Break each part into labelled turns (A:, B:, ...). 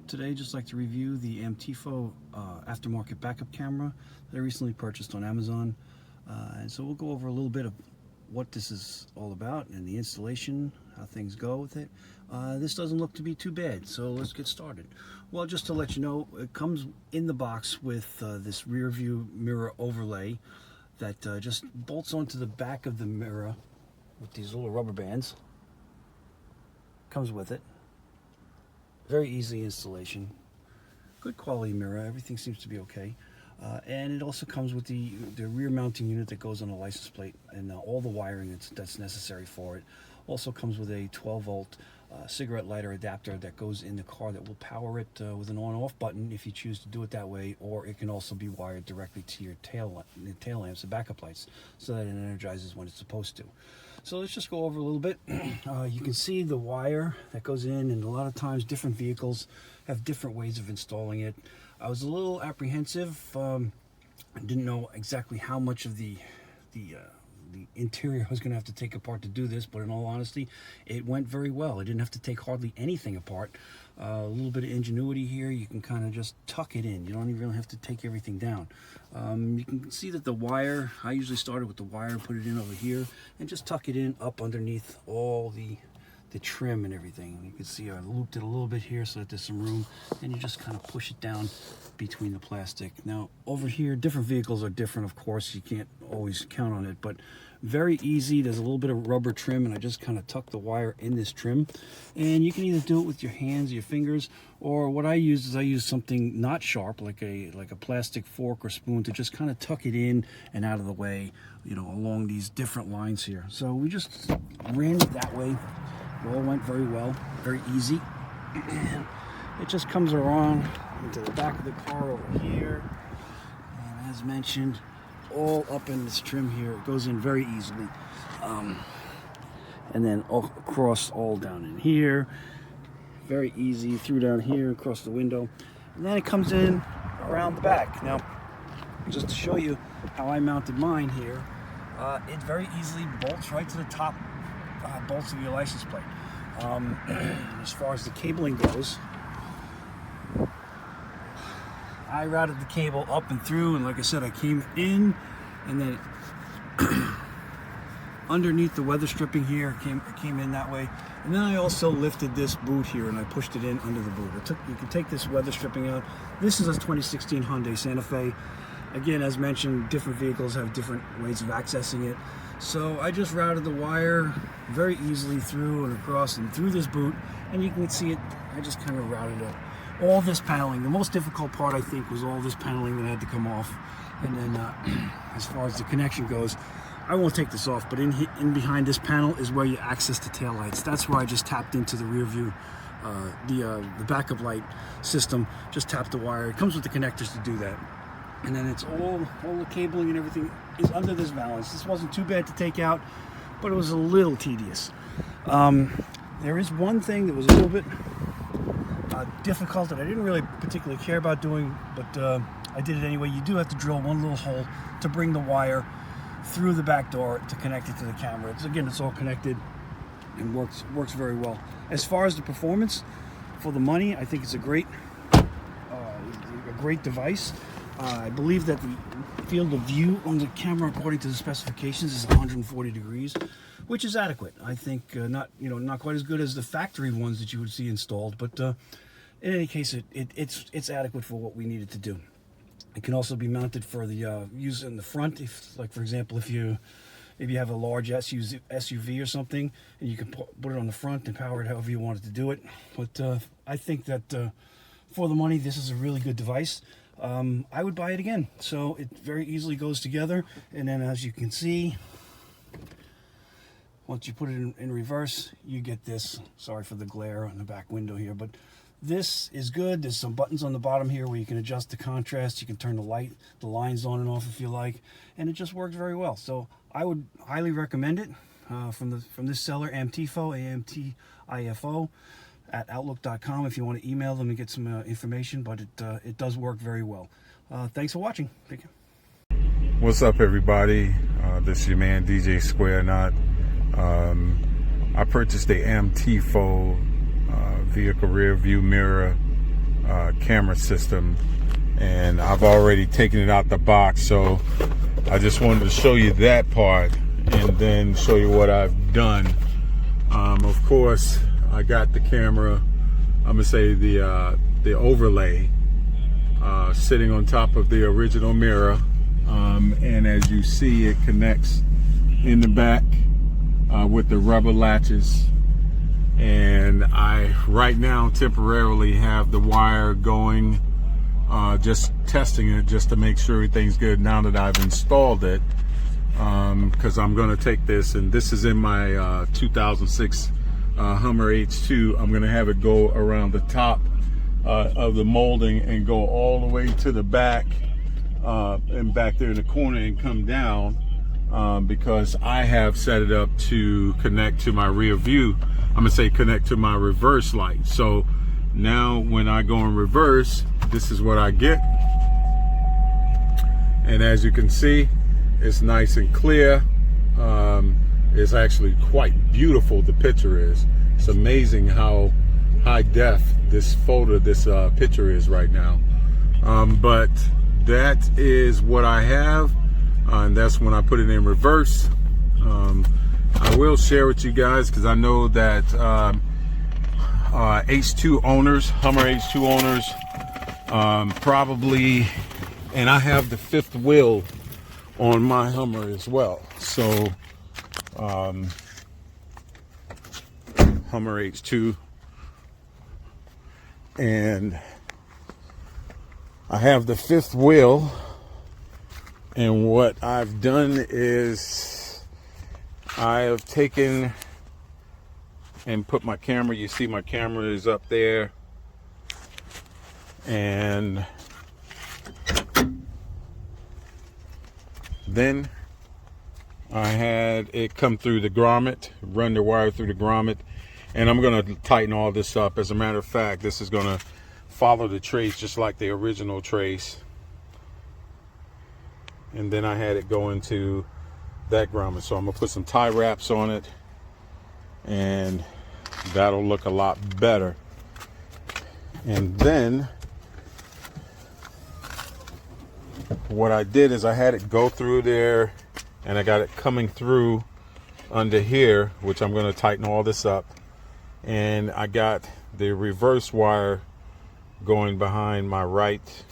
A: Today, just like to review the Amtifo aftermarket backup camera that I recently purchased on Amazon. And so we'll go over a little bit of what this is all about and the installation, how things go with it. This doesn't look to be too bad, so let's get started. Well, just to let you know, it comes in the box with this rear view mirror overlay that just bolts onto the back of the mirror with these little rubber bands. Comes with it. Very easy installation. Good quality mirror. Everything seems to be okay. And it also comes with the rear mounting unit that goes on a license plate and all the wiring that's necessary for it. Also comes with a 12-volt cigarette lighter adapter that goes in the car that will power it with an on-off button if you choose to do it that way, or it can also be wired directly to your tail lamps, the backup lights, so that it energizes when it's supposed to. So let's just go over a little bit. You can see the wire that goes in, and a lot of times different vehicles have different ways of installing it. I was a little apprehensive. I didn't know exactly how much of the interior I was going to have to take apart to do this, but in all honesty, it went very well. I didn't have to take hardly anything apart. A little bit of ingenuity here. You can kind of just tuck it in. You don't even really have to take everything down. You can see that the wire, I usually started with the wire, put it in over here, and just tuck it in up underneath all the trim and everything. You can see I looped it a little bit here so that there's some room, and you just kind of push it down between the plastic. Now over here, different vehicles are different, of course, you can't always count on it, but very easy. There's a little bit of rubber trim, and I just kind of tuck the wire in this trim, and you can either do it with your hands or your fingers, or what I use is something not sharp, like a plastic fork or spoon, to just kind of tuck it in and out of the way, you know, along these different lines here. So we just ran it that way. It all went very well, very easy. And it just comes around into the back of the car over here, and as mentioned, all up in this trim here. It goes in very easily, and then across all down in here, very easy, through down here across the window, and then it comes in around the back. Now, just to show you how I mounted mine here, it very easily bolts right to the top bolts of your license plate. As far as the cabling goes, I routed the cable up and through, and like I said, I came in and then underneath the weather stripping here, came in that way, and then I also lifted this boot here and I pushed it in under the boot. You can take this weather stripping out. This is a 2016 Hyundai Santa Fe. Again, as mentioned, different vehicles have different ways of accessing it. So I just routed the wire very easily through and across and through this boot, and you can see it. I just kind of routed it. All this paneling, the most difficult part, I think, was all this paneling that had to come off. And then as far as the connection goes, I won't take this off, but in behind this panel is where you access the taillights. That's where I just tapped into the rear view, the backup light system. Just tapped the wire. It comes with the connectors to do that. And then it's all the cabling and everything is under this valance. This wasn't too bad to take out, but it was a little tedious. There is one thing that was a little bit difficult that I didn't really particularly care about doing, but I did it anyway. You do have to drill one little hole to bring the wire through the back door to connect it to the camera. It's all connected and works very well. As far as the performance, for the money, I think it's a great device. I believe that the field of view on the camera, according to the specifications, is 140 degrees, which is adequate. I think not quite as good as the factory ones that you would see installed, but in any case, it's adequate for what we needed to do. It can also be mounted for the use in the front, like for example, if you have a large SUV or something, and you can put it on the front and power it however you wanted to do it. But I think that for the money, this is a really good device. I would buy it again. So it very easily goes together, and then as you can see, once you put it in reverse, you get this. Sorry for the glare on the back window here, but this is good. There's some buttons on the bottom here where you can adjust the contrast. You can turn the lines on and off if you like, and it just works very well. So I would highly recommend it from this seller, Amtifo, AMTIFO, at outlook.com if you want to email them and get some information, but it does work very well. Thanks for watching. Thank you.
B: What's up, everybody? This is your man DJ Square Knot. I purchased the Amtifo vehicle rear view mirror camera system, and I've already taken it out the box, so I just wanted to show you that part and then show you what I've done. Of course, I got the camera, I'm gonna say the overlay sitting on top of the original mirror, and as you see, it connects in the back with the rubber latches. And I right now temporarily have the wire going, just testing it just to make sure everything's good now that I've installed it, because I'm going to take this, and this is in my 2006 Hummer H2. I'm going to have it go around the top of the molding and go all the way to the back, and back there in the corner, and come down, because I have set it up to connect to my rear view. I'm gonna say connect to my reverse light. So now when I go in reverse, this is what I get. And as you can see, it's nice and clear. It's actually quite beautiful, the picture is. It's amazing how high def this picture is right now. But that is what I have, and that's when I put it in reverse. I will share with you guys, because I know that H2 owners, Hummer H2 owners, probably, and I have the fifth wheel on my Hummer as well. So Hummer H2, and I have the fifth wheel, and what I've done is I have taken and put my camera, you see my camera is up there, and then I had it come through the grommet, run the wire through the grommet, and I'm going to tighten all this up. As a matter of fact, this is going to follow the trace just like the original trace, and then I had it go into that grommet. So I'm gonna put some tie wraps on it, and that'll look a lot better. And then what I did is I had it go through there, and I got it coming through under here, which I'm going to tighten all this up, and I got the reverse wire going behind my right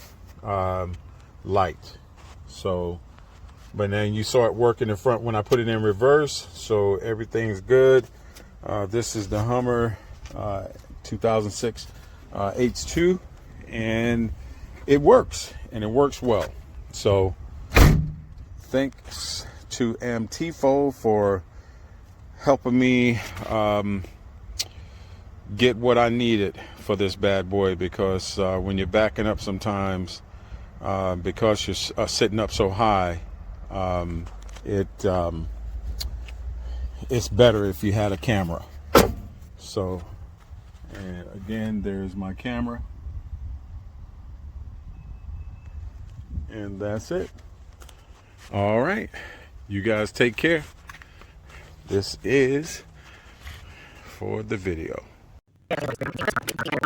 B: light. So but then you saw it work in the front when I put it in reverse, so everything's good. This is the Hummer 2006 H2, and it works, and it works well. So thanks to MTFO for helping me get what I needed for this bad boy, because when you're backing up sometimes, because you're sitting up so high, it's better if you had a camera. So, and again, there's my camera, and that's it. All right, you guys take care. This is for the video.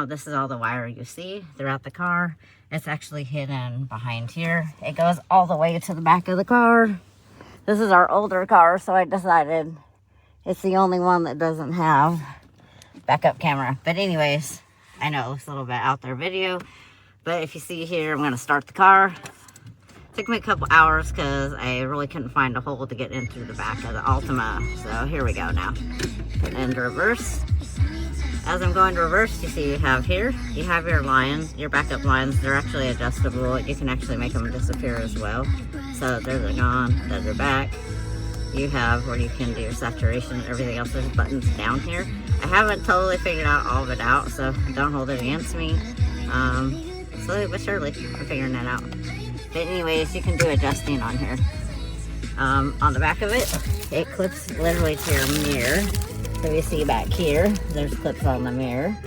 C: This is all the wire you see throughout the car. It's actually hidden behind here. It goes all the way to the back of the car. This is our older car, so I decided it's the only one that doesn't have backup camera. But anyways, I know it looks a little bit out there video, but if you see here, I'm going to start the car. It took me a couple hours because I really couldn't find a hole to get in through the back of the Altima. So here we go now. Put into reverse. As I'm going to reverse, you see you have here, you have your lines, your backup lines. They're actually adjustable. You can actually make them disappear as well. So there they're gone, there they're back. You have where you can do your saturation and everything else. There's buttons down here. I haven't totally figured out all of it out, so don't hold it against me. Slowly but surely, I'm figuring that out. But anyways, you can do adjusting on here. On the back of it, it clips literally to your mirror. So you see back here, there's clips on the mirror.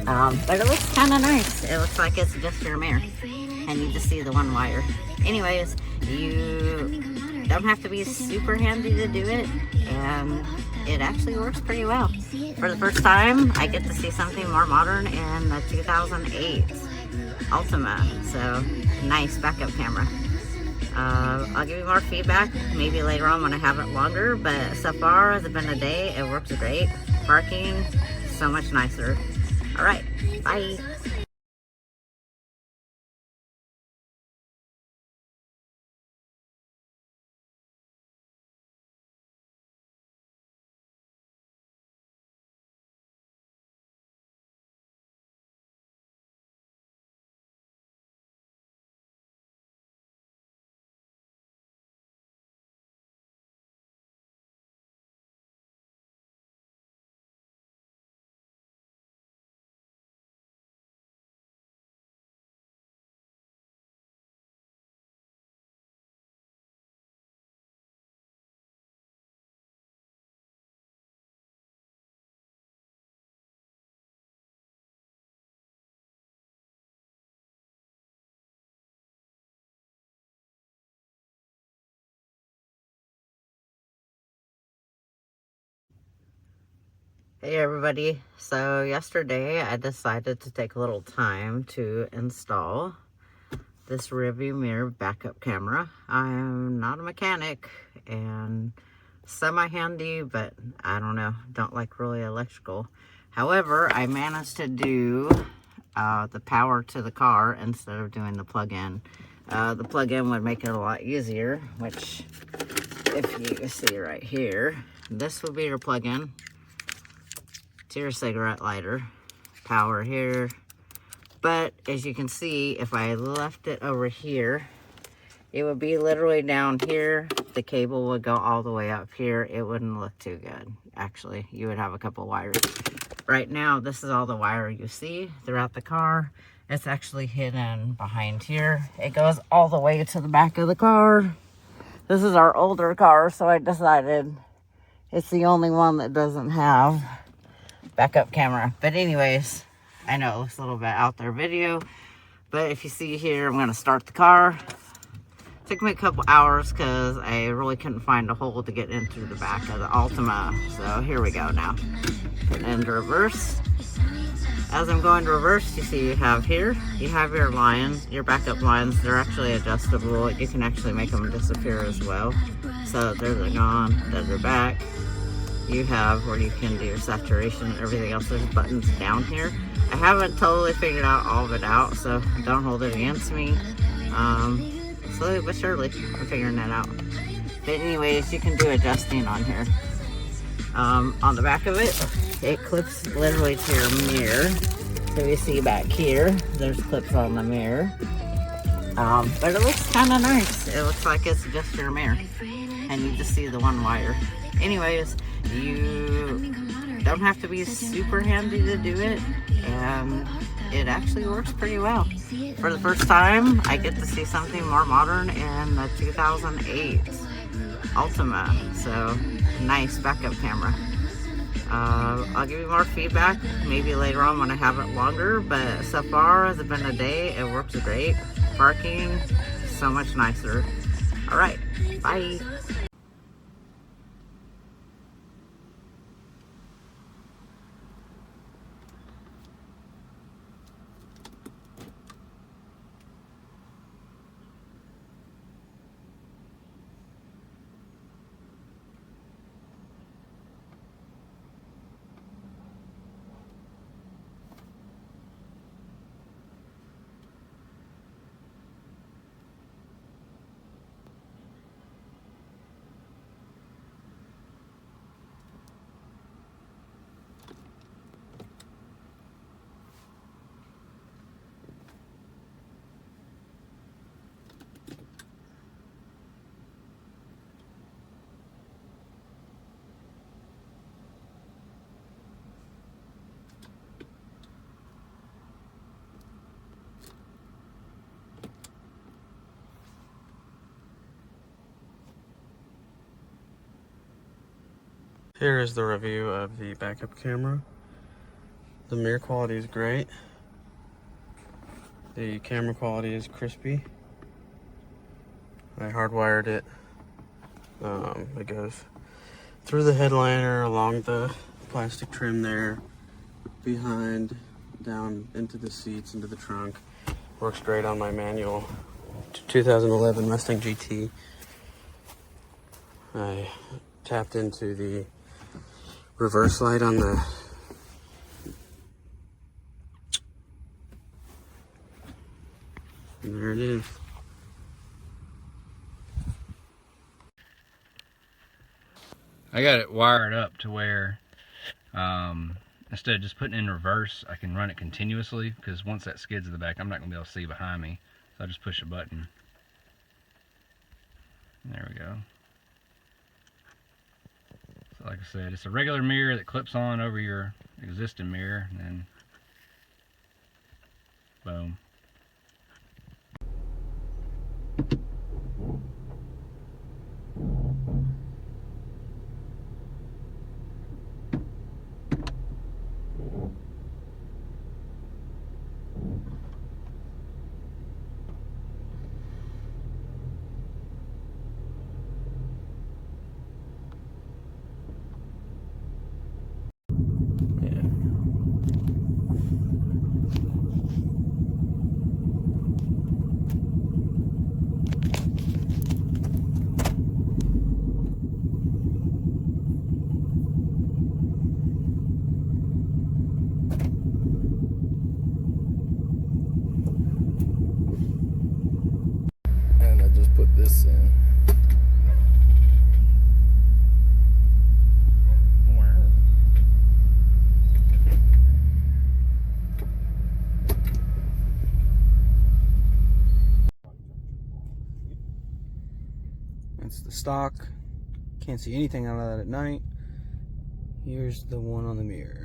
C: But it looks kind of nice. It looks like it's just your mirror. And you just see the one wire. Anyways, you don't have to be super handy to do it. And it actually works pretty well. For the first time, I get to see something more modern in the 2008. Ultima. So nice backup camera. I'll give you more feedback maybe later on when I have it longer, but so far it's been a day. It works great. Parking, so much nicer. All right, bye. Hey everybody, so yesterday I decided to take a little time to install this rearview mirror backup camera. I'm not a mechanic and semi-handy, but I don't know, don't like really electrical. However, I managed to do the power to the car instead of doing the plug-in. The plug-in would make it a lot easier, which if you see right here, this would be your plug-in. Your cigarette lighter, power here. But as you can see, if I left it over here, it would be literally down here. The cable would go all the way up here. It wouldn't look too good. Actually, you would have a couple wires. Right now, this is all the wire you see throughout the car. It's actually hidden behind here. It goes all the way to the back of the car. This is our older car, so I decided it's the only one that doesn't have backup camera. But anyways, I know it looks a little bit out there video, but if you see here, I'm going to start the car. It took me a couple hours because I really couldn't find a hole to get into the back of the Ultima. So here we go now. And reverse. As I'm going to reverse, you see you have here, you have your lines, your backup lines. They're actually adjustable. You can actually make them disappear as well. So there they're gone, there they're back. You have where you can do your saturation and everything else. There's buttons down here. I haven't totally figured out all of it out, so don't hold it against me. Slowly but surely, I'm figuring that out. But anyways, you can do adjusting on here. On the back of it, it clips literally to your mirror. So you see back here, there's clips on the mirror. But it looks kind of nice. It looks like it's just your mirror. And you just see the one wire. Anyways, you don't have to be super handy to do it, and it actually works pretty well. For the first time, I get to see something more modern in the 2008 Ultima, so nice backup camera. I'll give you more feedback maybe later on when I have it longer, but so far it's been a day. It works great. Parking, so much nicer. All right, bye.
A: Here is the review of the backup camera. The mirror quality is great. The camera quality is crispy. I hardwired it. It goes through the headliner, along the plastic trim there, behind, down into the seats, into the trunk. Works great on my manual 2011 Mustang GT. I tapped into the reverse light on the and there it is.
D: I got it wired up to where instead of just putting it in reverse, I can run it continuously, because once that skids to the back, I'm not going to be able to see behind me. So I just push a button. There we go. So like I said, it's a regular mirror that clips on over your existing mirror, and then boom.
E: And I just put this in. Wow.
A: That's the stock. Can't see anything out of that at night. Here's the one on the mirror.